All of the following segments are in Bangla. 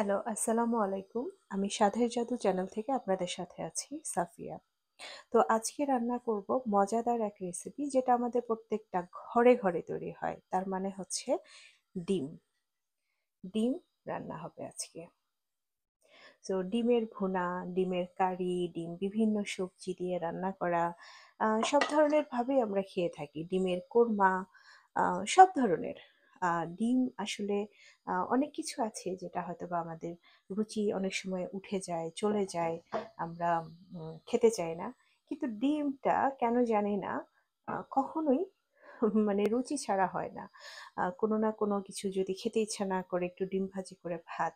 হ্যালো, আসসালামু আলাইকুম। আমি স্বাদের জাদু চ্যানেল থেকে আপনাদের সাথে আছি, সাফিয়া। তো আজকে রান্না করব মজাদার এক রেসিপি যেটা আমাদের প্রত্যেকটা ঘরে ঘরে তৈরি হয়। তার মানে হচ্ছে ডিম। ডিম রান্না হবে আজকে। তো ডিমের ভুনা, ডিমের কারি, ডিম বিভিন্ন সবজি দিয়ে রান্না করা সব ধরনের ভাবেই আমরা খেয়ে থাকি। ডিমের কোরমা সব ধরনের। ডিম আসলে অনেক কিছু আছে যেটা হয়তোবা আমাদের রুচি অনেক সময় উঠে যায়, চলে যায়। আমরা খেতে চাই না। কিন্তু ডিমটা কেন জানি না কখনোই মানে রুচি ছাড়া হয় না। কোনো না কোনো কিছু যদি খেতে ইচ্ছা না করে একটু ডিম ভাজি করে ভাত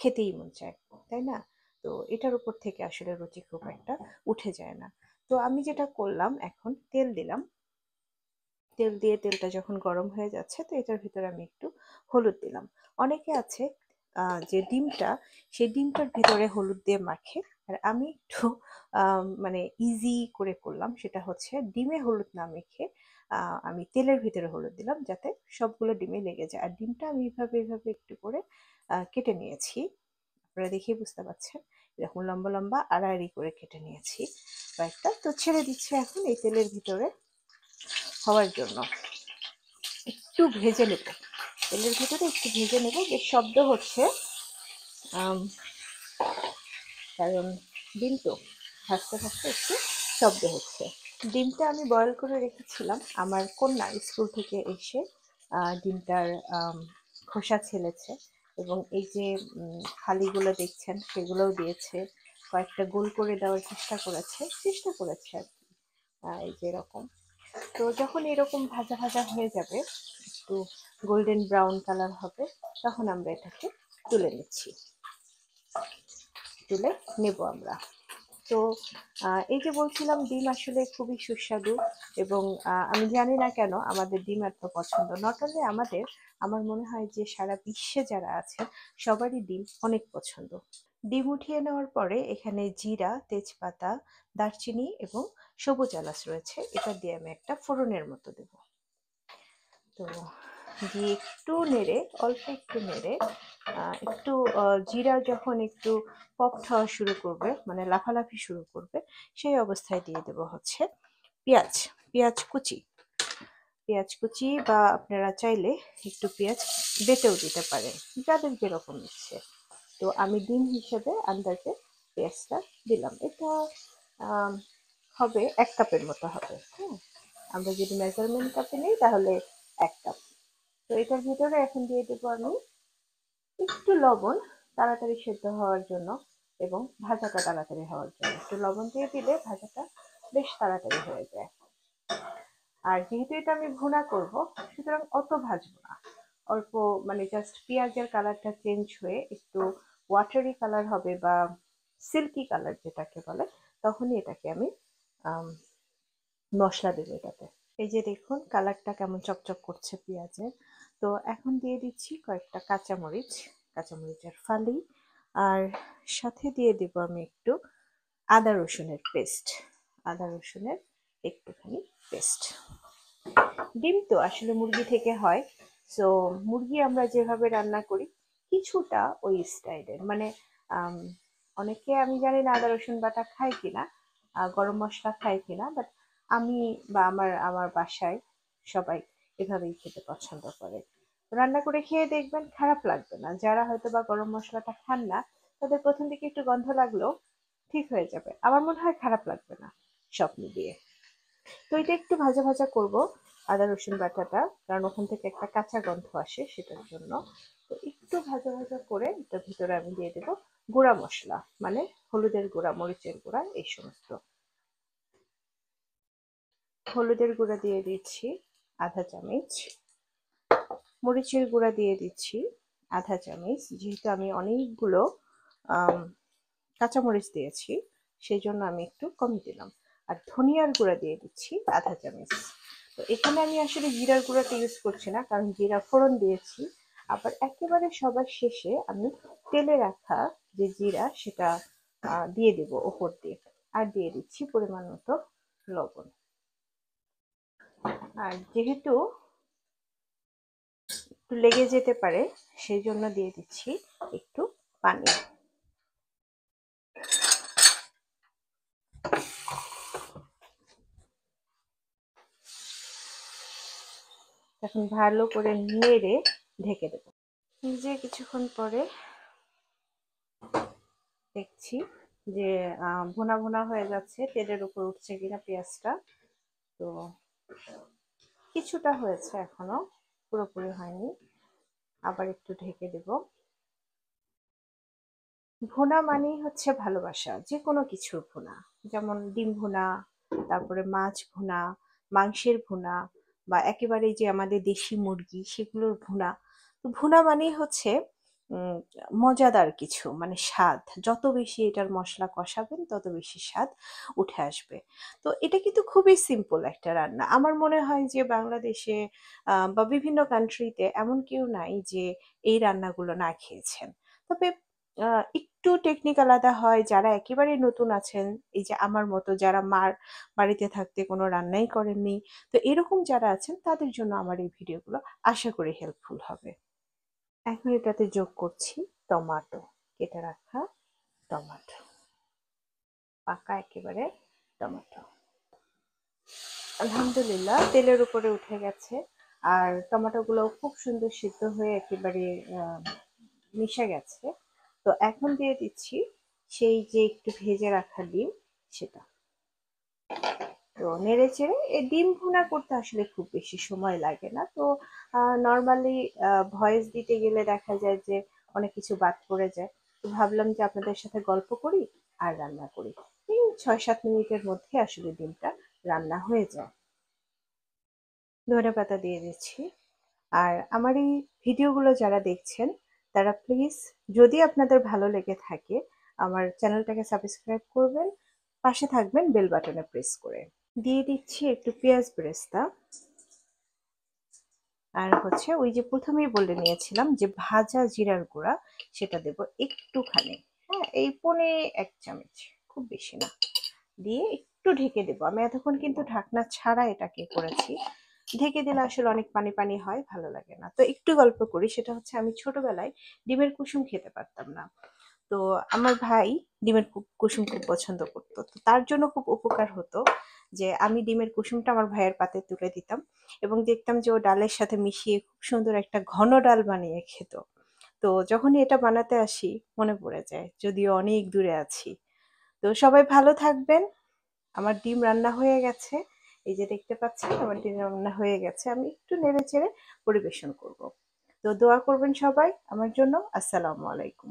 খেতেই মন চায়, তাই না? তো এটার উপর থেকে আসলে রুচি খুব একটা উঠে যায় না। তো আমি যেটা করলাম, এখন তেল দিলাম। তেল দিয়ে তেলটা যখন গরম হয়ে যাচ্ছে তো এটার ভিতরে আমি একটু হলুদ দিলাম। অনেকে আছে যে ডিমটা, সেই ডিমটার ভিতরে হলুদ দিয়ে মাখে। আর আমি একটু মানে ইজি করে করলাম, সেটা হচ্ছে ডিমে হলুদ না মেখে আমি তেলের ভিতরে হলুদ দিলাম যাতে সবগুলো ডিমে লেগে যায়। আর ডিমটা আমি এভাবে এভাবে একটু করে কেটে নিয়েছি। আপনারা দেখেই বুঝতে পারছেন, এরকম লম্বা লম্বা আড়াআড়ি করে কেটে নিয়েছি কয়েকটা। তো ছেড়ে দিচ্ছি এখন এই তেলের ভিতরে হওয়ার জন্য। একটু ভেজে নেব, তেলের ভিতরে একটু ভেজে নেব। বেশ শব্দ হচ্ছে, আম, কারণ ডিম তো ভাজতে ভাজতে একটু শব্দ হচ্ছে। ডিমটা আমি বয়েল করে রেখেছিলাম। আমার কন্যা স্কুল থেকে এসে ডিমটার খোসা ছেলেছে, এবং এই যে ফালিগুলো দেখছেন সেগুলোও দিয়েছে। কয়েকটা গোল করে দেওয়ার চেষ্টা করেছে আর কি। এই যে এরকম। তো যখন এরকম ভাজা ভাজা হয়ে যাবে, একটু গোল্ডেন ব্রাউন কালার হবে, তখন আমরা এটাকে তুলে নিচ্ছি, তুলে নেব আমরা। তো এই যে বলছিলাম, ডিম আসলে খুবই সুস্বাদু, এবং আমি জানি না কেন আমাদের ডিম এত পছন্দ। নট অনলি আমাদের, আমার মনে হয় যে সারা বিশ্বে যারা আছে সবারই ডিম অনেক পছন্দ। ডিম উঠিয়ে নেওয়ার পরে এখানে জিরা, তেজপাতা, দারচিনি এবং সবুজ এলাচ রয়েছে। এটা দিয়ে আমি একটা ফোড়নের মতো দেব। তো দিয়ে একটু নেড়ে, অল্প একটু নেড়ে, একটু জিরা যখন একটু পপড হওয়া শুরু করবে, মানে লাফালাফি শুরু করবে, সেই অবস্থায় দিয়ে দেব হচ্ছে পেঁয়াজ। পেঁয়াজ কুচি, পেঁয়াজ কুচি, বা আপনারা চাইলে একটু পেঁয়াজ বেটেও দিতে পারেন, যাদের যেরকম ইচ্ছে। তো আমি ডিম হিসেবে আন্দাজে পেঁয়াজটা দিলাম। এটা আম, হবে 1 কাপের মতো হবে। হ্যাঁ, আমরা যদি মেজারমেন্ট কাপে নিই তাহলে 1 কাপ। তো এটার ভিতরে এখন দিয়ে দেবো আমি একটু লবণ, তাড়াতাড়ি সেদ্ধ হওয়ার জন্য এবং ভাজাটা তাড়াতাড়ি হওয়ার জন্য। একটু লবণ দিয়ে দিলে ভাজাটা বেশ তাড়াতাড়ি হয়ে যায়। আর যেহেতু এটা আমি ভুনা করব, সুতরাং অত ভাজবো না। অল্প, মানে জাস্ট পেঁয়াজের কালারটা চেঞ্জ হয়ে একটু ওয়াটারি কালার হবে, বা সিল্কি কালার যেটাকে বলে, তখনই এটাকে আমি আম, মশলা দেবো এটাতে। এই যে দেখুন কালারটা কেমন চকচক করছে পেঁয়াজের। তো এখন দিয়ে দিচ্ছি কয়েকটা কাঁচামরিচ, কাঁচামরিচের ফালি। আর সাথে দিয়ে দেবো আমি একটু আদা রসুনের পেস্ট, আদা রসুনের একটুখানি পেস্ট। ডিম তো আসলে মুরগি থেকে হয়। সো মুরগি আমরা যেভাবে রান্না করি কিছুটা ওই স্টাইলের, মানে আম, অনেকে, আমি জানি না আদা রসুন বাটা খায় কিনা, গরম মশলা খায় কিনা, বাট আমি বা আমার আমার বাসায় সবাই এভাবেই খেতে পছন্দ করে। রান্না করে খেয়ে দেখবেন খারাপ লাগবে না। যারা হয়তো বা গরম মশলাটা খান না, তাদের প্রথম দিকে একটু গন্ধ লাগলেও ঠিক হয়ে যাবে। আমার মনে হয় খারাপ লাগবে না সব মিলিয়ে। তো এটা একটু ভাজা ভাজা করব, আদা রসুন বাটাটা, কারণ ওখান থেকে একটা কাঁচা গন্ধ আসে, সেটার জন্য। তো একটু ভাজা ভাজা করে এটার ভিতরে আমি দিয়ে দেবো গুঁড়া মশলা, মানে হলুদের গুঁড়া, মরিচের গুঁড়া, এই সমস্ত। হলুদের গুঁড়া দিয়ে দিচ্ছি ½ চামচ, মরিচের গুঁড়া দিয়ে দিচ্ছি ½ চামচ। যেহেতু আমি অনেকগুলো আম, কাঁচামরিচ দিয়েছি, সেই জন্য আমি একটু কম দিলাম। আর ধনিয়ার গুঁড়া দিয়ে দিচ্ছি ½ চামচ। তো এখানে আমি আসলে জিরার গুঁড়াটা ইউজ করছি না, কারণ জিরা ফোড়ন দিয়েছি। আবার একেবারে সবার শেষে আমি তেলে রাখা যে জিরা, সেটা দিয়ে দেব ওপর দিয়ে। আর দিয়ে দিচ্ছি পরিমাণ মতো লবণ। আর যেহেতু একটু লেগে যেতে পারে, সেই জন্য দিয়ে দিচ্ছি একটু পানি। এখন ভালো করে নেড়ে ঢেকে দেব। যে কিছুক্ষণ পরে দেখছি যে ভুনা ভুনা হয়ে যাচ্ছে, তেলের উপর উঠছে কিনা পেঁয়াজটা। তো কিছুটা হয়েছে, এখনো পুরোপুরি হয়নি। আবার একটু ঢেকে দেব। ভুনা মানেই হচ্ছে ভালোবাসা, যে কোনো কিছুর ভুনা, যেমন ডিম ভুনা, তারপরে মাছ ভুনা, মাংসের ভুনা, বা একেবারে যে আমাদের দেশি মুরগি সেগুলোর ভুনা। তো ভুনা মানেই হচ্ছে উম মজাদার কিছু, মানে স্বাদ। যত বেশি এটার মশলা কষাবেন তত বেশি স্বাদ উঠে আসবে। তো এটা কিন্তু খুবই সিম্পল একটা রান্না। আমার মনে হয় যে বাংলাদেশে বা বিভিন্ন কান্ট্রিতে এমন কেউ নাই যে এই রান্নাগুলো না খেয়েছেন। তবে একটু টেকনিক আলাদা হয় যারা একেবারে নতুন আছেন, এই যে আমার মতো যারা মার বাড়িতে থাকতে কোনো রান্নাই করেননি। তো এরকম যারা আছেন তাদের জন্য আমার এই ভিডিওগুলো আশা করি হেল্পফুল হবে। এখন এটাতে যোগ করছি টমেটো, কেটে রাখা টমেটো, পাকা একেবারে টমেটো। আলহামদুলিল্লাহ তেলের উপরে উঠে গেছে, আর টমেটোগুলো খুব সুন্দর সিদ্ধ হয়ে একেবারে মিশে গেছে। তো এখন দিয়ে দিচ্ছি সেই যে একটু ভেজে রাখা ডিম, সেটা। তো নেড়ে চেড়ে এই ডিম ভুনা করতে আসলে খুব বেশি সময় লাগে না। তো নর্মালি ভয়েস দিতে গেলে দেখা যায় যে অনেক কিছু বাদ পড়ে যায়। তো ভাবলাম যে আপনাদের সাথে গল্প করি আর রান্না করি। এই ৬-৭ মিনিটের মধ্যে আসলে ডিমটা রান্না হয়ে যায়। ধনেপাতা দিয়ে দিচ্ছি। আর আমার এই ভিডিওগুলো যারা দেখছেন তারা প্লিজ, যদি আপনাদের ভালো লেগে থাকে, আমার চ্যানেলটাকে সাবস্ক্রাইব করবেন, পাশে থাকবেন বেল বাটনে প্রেস করে। দিয়ে দিচ্ছি একটু পেঁয়াজ বেরেস্তা। আর হচ্ছে ওই যে প্রথমেই বলে নিয়েছিলাম যে ভাজা জিরার গুঁড়া, সেটা দেব একটুখানি। হ্যাঁ, এই ১.৫ চামচ, খুব বেশি না। দিয়ে একটু ঢেকে দেবো। আমি এতক্ষণ কিন্তু ঢাকনা ছাড়া এটাকে করেছি। ঢেকে দিলে আসলে অনেক পানি পানি হয়, ভালো লাগে না। তো একটু গল্প করি, সেটা হচ্ছে আমি ছোটবেলায় ডিমের কুসুম খেতে পারতাম না। তো আমার ভাই ডিমের কুসুম খুব পছন্দ করতো। তো তার জন্য খুব উপকার হতো যে আমি ডিমের কুসুমটা আমার ভাইয়ের পাতে তুলে দিতাম, এবং দেখতাম যে ও ডালের সাথে মিশিয়ে খুব সুন্দর একটা ঘন ডাল বানিয়ে খেত। তো যখনই এটা বানাতে আসি মনে পড়ে যায়, যদিও অনেক দূরে আছি। তো সবাই ভালো থাকবেন। আমার ডিম রান্না হয়ে গেছে। এই যে দেখতে পাচ্ছেন আমার ডিম রান্না হয়ে গেছে। আমি একটু নেড়ে চেড়ে পরিবেশন করব। তো দোয়া করবেন সবাই আমার জন্য। আসসালামু আলাইকুম।